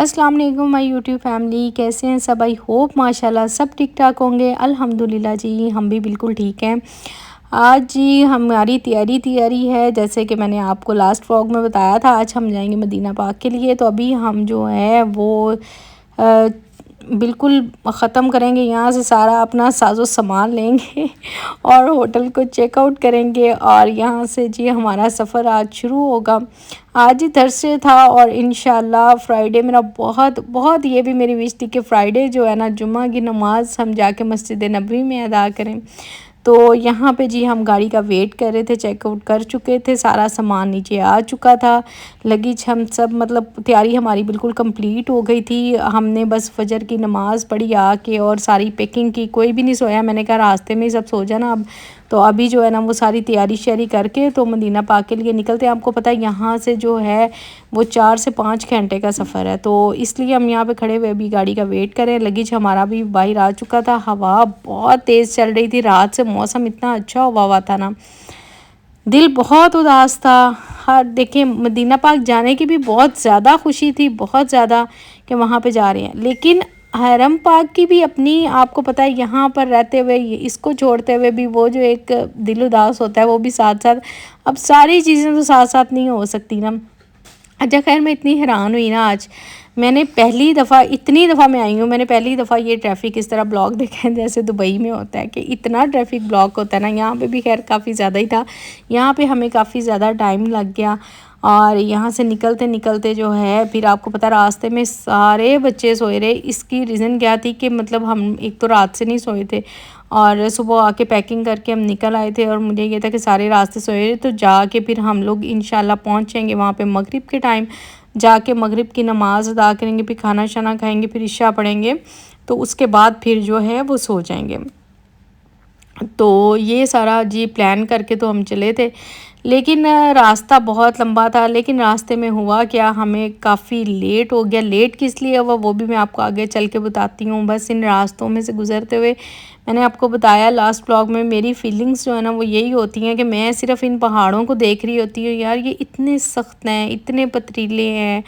अस्सलाम वालेकुम my YouTube family, कैसे हैं सब। आई होप माशाल्लाह सब ठीक ठाक होंगे। अल्हम्दुलिल्लाह जी हम भी बिल्कुल ठीक हैं। आज जी हमारी तैयारी है, जैसे कि मैंने आपको लास्ट व्लॉग में बताया था। आज हम जाएंगे मदीना पाक के लिए। तो अभी हम जो है वो अ, बिल्कुल ख़त्म करेंगे, यहाँ से सारा अपना साजो सामान लेंगे और होटल को चेकआउट करेंगे और यहाँ से जी हमारा सफ़र आज शुरू होगा। आज ही थर्सडे था और इंशाल्लाह फ्राइडे मेरा बहुत बहुत ये भी मेरी विश थी कि फ्राइडे जो है ना जुम्मा की नमाज़ हम जाके मस्जिद नबवी में अदा करें। तो यहाँ पे जी हम गाड़ी का वेट कर रहे थे, चेकआउट कर चुके थे, सारा सामान नीचे आ चुका था, लगेज हम सब मतलब तैयारी हमारी बिल्कुल कंप्लीट हो गई थी। हमने बस फजर की नमाज़ पढ़ी आके और सारी पैकिंग की, कोई भी नहीं सोया। मैंने कहा रास्ते में ही सब सो जाना अब। तो अभी जो है ना वो सारी तैयारी श्यारी करके तो मदीना पाक के लिए निकलते हैं। आपको पता है यहाँ से जो है वो 4 से 5 घंटे का सफ़र है, तो इसलिए हम यहाँ पे खड़े हुए अभी गाड़ी का वेट करें। लगेज हमारा भी बाहर आ चुका था। हवा बहुत तेज़ चल रही थी, रात से मौसम इतना अच्छा हुआ था ना, दिल बहुत उदास था। हर देखिए मदीना पाक जाने की भी बहुत ज़्यादा खुशी थी, बहुत ज़्यादा, कि वहाँ पे जा रहे हैं। लेकिन हरम पाक की भी अपनी, आपको पता है यहाँ पर रहते हुए इसको छोड़ते हुए भी वो जो एक दिल उदास होता है वो भी साथ साथ। अब सारी चीज़ें तो साथ साथ नहीं हो सकती ना। अच्छा खैर मैं इतनी हैरान हुई ना आज, मैंने पहली दफ़ा, इतनी दफ़ा मैं आई हूँ, मैंने पहली दफ़ा ये ट्रैफिक इस तरह ब्लॉक देखा है जैसे दुबई में होता है कि इतना ट्रैफिक ब्लॉक होता है ना। यहाँ पे भी खैर काफ़ी ज़्यादा ही था, यहाँ पे हमें काफ़ी ज़्यादा टाइम लग गया। और यहाँ से निकलते निकलते जो है फिर आपको पता रास्ते में सारे बच्चे सोए रहे। इसकी रीज़न क्या थी कि मतलब हम एक तो रात से नहीं सोए थे और सुबह आके पैकिंग करके हम निकल आए थे और मुझे ये था कि सारे रास्ते सोए रहे, तो जाके फिर हम लोग इंशाल्लाह पहुँचेंगे वहाँ पे मगरिब के टाइम। जाके मगरिब की नमाज़ अदा करेंगे, फिर खाना शाना खाएंगे, फिर इशा पढ़ेंगे, तो उसके बाद फिर जो है वो सो जाएंगे। तो ये सारा जी प्लान करके तो हम चले थे, लेकिन रास्ता बहुत लंबा था। लेकिन रास्ते में हुआ क्या, हमें काफ़ी लेट हो गया। लेट किस लिए हुआ वो भी मैं आपको आगे चल के बताती हूँ। बस इन रास्तों में से गुज़रते हुए मैंने आपको बताया लास्ट ब्लॉग में, मेरी फीलिंग्स जो है ना वो यही होती हैं कि मैं सिर्फ इन पहाड़ों को देख रही होती हूँ, यार ये इतने सख्त हैं, इतने पथरीले हैं,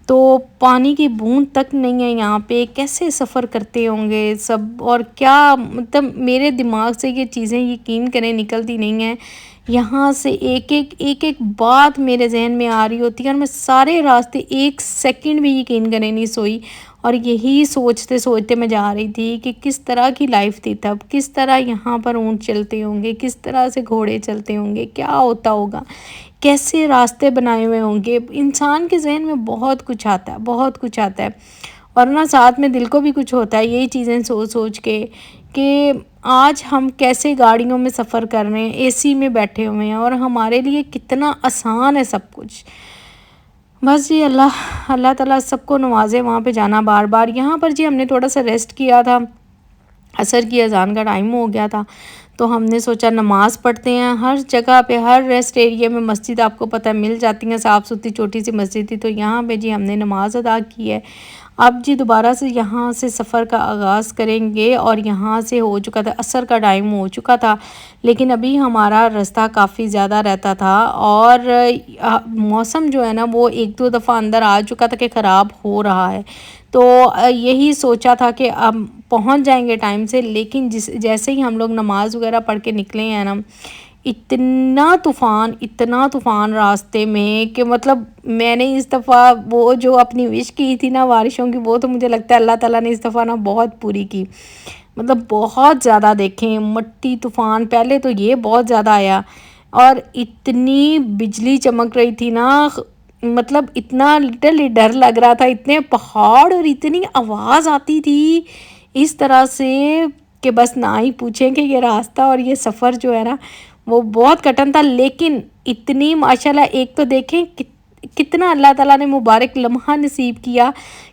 तो पानी की बूंद तक नहीं है यहाँ पे, कैसे सफ़र करते होंगे सब। और क्या मतलब मेरे दिमाग से ये चीज़ें यकीन करें निकलती नहीं हैं। यहाँ से एक एक बात मेरे जहन में आ रही होती है और मैं सारे रास्ते एक सेकंड भी यकीन करें नहीं सोई। और यही सोचते सोचते मैं जा रही थी कि किस तरह की लाइफ थी तब, किस तरह यहाँ पर ऊँट चलते होंगे, किस तरह से घोड़े चलते होंगे, क्या होता होगा, कैसे रास्ते बनाए हुए होंगे। इंसान के जहन में बहुत कुछ आता है, बहुत कुछ आता है। और ना साथ में दिल को भी कुछ होता है यही चीज़ें सोच सोच के कि आज हम कैसे गाड़ियों में सफ़र कर रहे हैं, एसी में बैठे हुए हैं और हमारे लिए कितना आसान है सब कुछ। बस जी अल्लाह अल्लाह ताला सबको नवाजे वहाँ पे जाना बार बार। यहाँ पर जी हमने थोड़ा सा रेस्ट किया था, असर की अजान का टाइम हो गया था, तो हमने सोचा नमाज़ पढ़ते हैं। हर जगह पे हर रेस्ट एरिया में मस्जिद आपको पता है मिल जाती हैं, साफ़ सुथरी छोटी सी मस्जिद थी, तो यहाँ पे जी हमने नमाज़ अदा की है। अब जी दोबारा से यहाँ से सफ़र का आगाज़ करेंगे और यहाँ से हो चुका था, असर का टाइम हो चुका था, लेकिन अभी हमारा रास्ता काफ़ी ज़्यादा रहता था और मौसम जो है ना वो एक दो दफ़ा अंदर आ चुका था कि ख़राब हो रहा है। तो यही सोचा था कि अब पहुंच जाएंगे टाइम से, लेकिन जैसे ही हम लोग नमाज़ वगैरह पढ़ के निकले हैं ना, इतना तूफ़ान रास्ते में कि मतलब मैंने इस दफ़ा वो जो अपनी विश की थी ना बारिशों की, वो तो मुझे लगता है अल्लाह ताला ने इस दफ़ा ना बहुत पूरी की। मतलब बहुत ज़्यादा देखें मट्टी तूफ़ान, पहले तो ये बहुत ज़्यादा आया और इतनी बिजली चमक रही थी ना, मतलब इतना लिटरली डर लग रहा था, इतने पहाड़ और इतनी आवाज़ आती थी इस तरह से कि बस ना ही पूछें। कि ये रास्ता और ये सफ़र जो है ना वो बहुत कठिन था, लेकिन इतनी माशाल्लाह एक तो देखें कितना अल्लाह ताला ने मुबारक लम्हा नसीब किया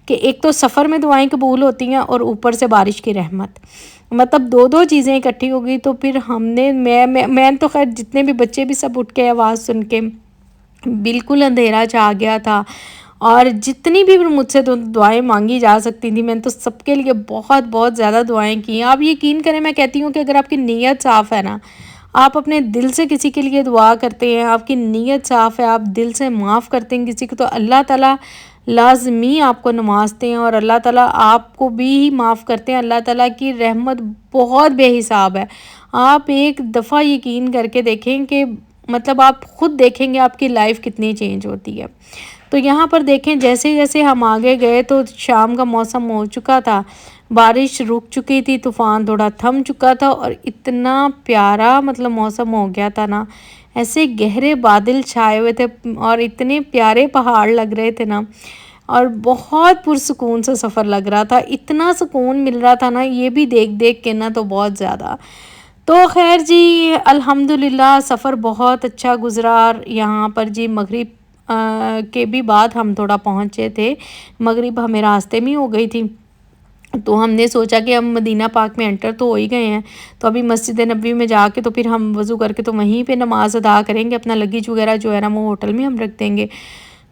कि एक तो सफ़र में दुआएं कबूल होती हैं और ऊपर से बारिश की रहमत, मतलब दो दो चीज़ें इकट्ठी हो गई। तो फिर हमने मैं तो खैर जितने भी बच्चे भी सब उठ के आवाज़ सुन के, बिल्कुल अंधेरा छा गया था और जितनी भी मुझसे तो दुआएं मांगी जा सकती थी मैंने तो सबके लिए बहुत बहुत ज़्यादा दुआएं की। आप यकीन करें मैं कहती हूँ कि अगर आपकी नीयत साफ़ है ना, आप अपने दिल से किसी के लिए दुआ करते हैं, आपकी नीयत साफ़ है, आप दिल से माफ़ करते हैं किसी को, तो अल्लाह ताला لازمی آپ کو نوازتے ہیں اور اللہ تعالیٰ آپ کو بھی معاف کرتے ہیں۔ اللہ تعالیٰ کی رحمت بہت بے حساب ہے۔ آپ ایک دفعہ یقین کر کے دیکھیں کہ مطلب آپ خود دیکھیں گے آپ کی لائف کتنی چینج ہوتی ہے۔ تو یہاں پر دیکھیں جیسے جیسے ہم آگے گئے تو شام کا موسم ہو چکا تھا، بارش رک چکی تھی، طوفان تھوڑا تھم چکا تھا اور اتنا پیارا مطلب موسم ہو گیا تھا نا، ایسے گہرے بادل چھائے ہوئے تھے اور اتنے پیارے پہاڑ لگ رہے تھے نا، اور بہت پرسکون سے سفر لگ رہا تھا، اتنا سکون مل رہا تھا نا یہ بھی دیکھ دیکھ کے نا تو بہت زیادہ۔ تو خیر جی الحمدللہ سفر بہت اچھا گزرا۔ یہاں پر جی مغرب کے بھی بعد ہم تھوڑا پہنچے تھے، مغرب ہمیں راستے میں ہو گئی تھی، تو ہم نے سوچا کہ ہم مدینہ پاک میں انٹر تو ہو ہی گئے ہیں، تو ابھی مسجد نبوی میں جا کے تو پھر ہم وضو کر کے تو وہیں پہ نماز ادا کریں گے، اپنا لگیج وغیرہ جو ہے نا وہ ہوٹل میں ہم رکھ دیں گے۔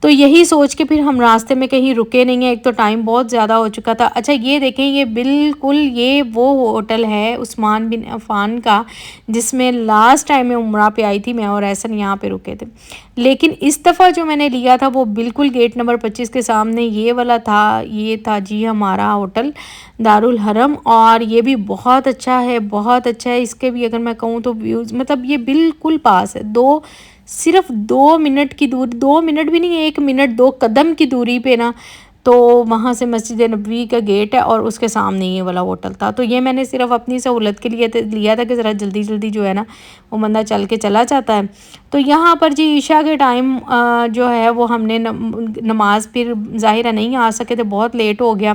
تو یہی سوچ کے پھر ہم راستے میں کہیں رکے نہیں ہیں، ایک تو ٹائم بہت زیادہ ہو چکا تھا۔ اچھا یہ دیکھیں یہ بالکل یہ وہ ہوٹل ہے عثمان بن عفان کا جس میں لاسٹ ٹائم میں عمرہ پہ آئی تھی میں اور احسن، یہاں پہ رکے تھے، لیکن اس دفعہ جو میں نے لیا تھا وہ بالکل گیٹ نمبر 25 کے سامنے یہ والا تھا، یہ تھا جی ہمارا ہوٹل دارالحرم، اور یہ بھی بہت اچھا ہے، بہت اچھا ہے۔ اس کے بھی اگر میں کہوں تو ویوز مطلب یہ بالکل پاس ہے، صرف 2 منٹ کی دوری، 2 منٹ بھی نہیں، 1 منٹ 2 قدم کی دوری پہ نا تو وہاں سے مسجد نبوی کا گیٹ ہے اور اس کے سامنے یہ والا ہوٹل تھا۔ تو یہ میں نے صرف اپنی سہولت کے لیے لیا تھا کہ ذرا جلدی جلدی جو ہے نا وہ بندہ چل کے چلا جاتا ہے۔ تو یہاں پر جی عشاء کے ٹائم جو ہے وہ ہم نے نماز پھر ظاہرہ نہیں آ سکے تھے، بہت لیٹ ہو گیا،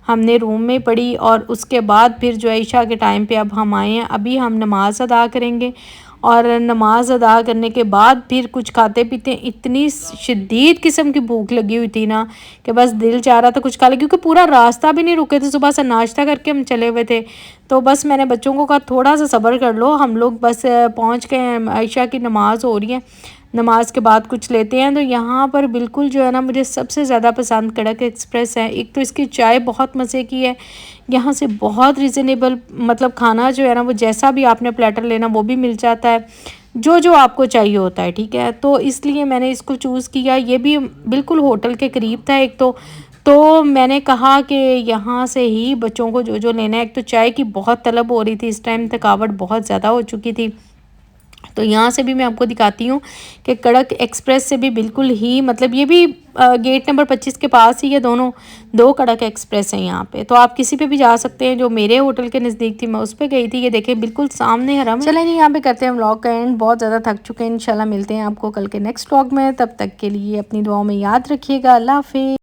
ہم نے روم میں پڑھی اور اس کے بعد پھر جو ہے عشاء کے ٹائم پہ اب ہم آئے ہیں، ابھی ہم نماز ادا کریں گے اور نماز ادا کرنے کے بعد پھر کچھ کھاتے پیتے، اتنی شدید قسم کی بھوک لگی ہوئی تھی نا کہ بس دل چاہ رہا تھا کچھ کھا لے، کیونکہ پورا راستہ بھی نہیں رکے تھے، صبح سے ناشتہ کر کے ہم چلے ہوئے تھے۔ تو بس میں نے بچوں کو کہا تھوڑا سا صبر کر لو، ہم لوگ بس پہنچ گئے ہیں، عشاء کی نماز ہو رہی ہے، نماز کے بعد کچھ لیتے ہیں۔ تو یہاں پر بالکل جو ہے نا مجھے سب سے زیادہ پسند کڑک ایکسپریس ہے، ایک تو اس کی چائے بہت مزے کی ہے، یہاں سے بہت ریزنیبل مطلب کھانا جو ہے نا وہ جیسا بھی آپ نے پلیٹر لینا وہ بھی مل جاتا ہے، جو آپ کو چاہیے ہوتا ہے، ٹھیک ہے۔ تو اس لیے میں نے اس کو چوز کیا، یہ بھی بالکل ہوٹل کے قریب تھا ایک تو میں نے کہا کہ یہاں سے ہی بچوں کو جو لینا ہے، ایک تو چائے کی بہت طلب ہو رہی تھی اس ٹائم، تھکاوٹ بہت زیادہ ہو چکی تھی، تو یہاں سے بھی میں آپ کو دکھاتی ہوں کہ کڑک ایکسپریس سے بھی بالکل ہی مطلب یہ بھی گیٹ نمبر 25 کے پاس ہی یہ دو کڑک ایکسپریس ہیں یہاں پہ، تو آپ کسی پہ بھی جا سکتے ہیں۔ جو میرے ہوٹل کے نزدیک تھی میں اس پہ گئی تھی، یہ دیکھیں بالکل سامنے حرم ہے۔ چلیں جی یہاں پہ کرتے ہیں ولاگ کا اینڈ، بہت زیادہ تھک چکے ہیں، انشاءاللہ ملتے ہیں آپ کو کل کے نیکسٹ ولاگ میں، تب تک کے لیے اپنی دعاؤں میں یاد رکھیے گا، اللہ حافظ۔